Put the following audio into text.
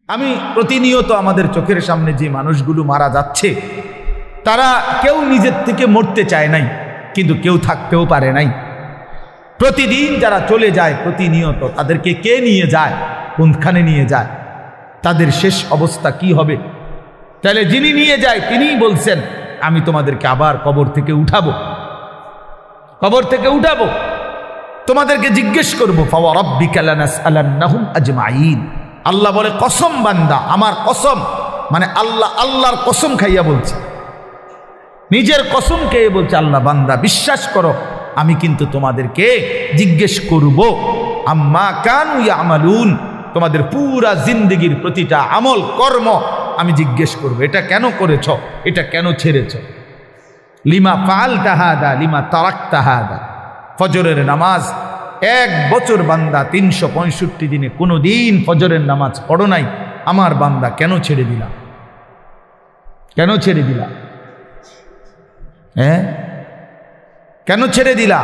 আমি প্রতিনিয়ত আমাদের চোখের সামনে যে মানুষগুলো মারা যাচ্ছে, তারা কেউ নিজের থেকে মরতে চায় নাই, কিন্তু কেউ থাকতেও পারে নাই। প্রতিদিন যারা চলে যায় প্রতিনিয়ত, তাদেরকে কে নিয়ে যায়, কোনখানে নিয়ে যায়, তাদের শেষ অবস্থা কি হবে? তাহলে যিনি নিয়ে যায় তিনিই বলছেন, আমি তোমাদেরকে আবার কবর থেকে উঠাবো, কবর থেকে উঠাবো, তোমাদেরকে জিজ্ঞেস করবো। ফাওয়ারাব্বিকা লানাসআলান্নাহুম আজমাইন। আল্লাহ বলে, কসম বান্দা, আমার কসম, মানে আল্লাহর কসম খাইয়া বলছে, নিজের কসম খেয়ে বলছে, আল্লাহ বান্দা বিশ্বাস করো, আমি কিন্তু তোমাদেরকে জিজ্ঞেস করব আম্মা কানু ইয়ামালুন, তোমাদের পুরা জিন্দেগির প্রতিটা আমল কর্ম আমি জিজ্ঞেস করব। এটা কেন করেছ, এটা কেন ছেড়েছ, লিমা ফাআলতা হাদা লিমা তারাকতা হাদা। ফজরের নামাজ 1 বছর বান্দা 365 দিনে কোনো দিন ফজরের নামাজ পড়ো নাই, আমার বান্দা কেন ছেড়ে দিলা, কেন ছেড়ে দিলা, হ্যাঁ কেন ছেড়ে দিলা?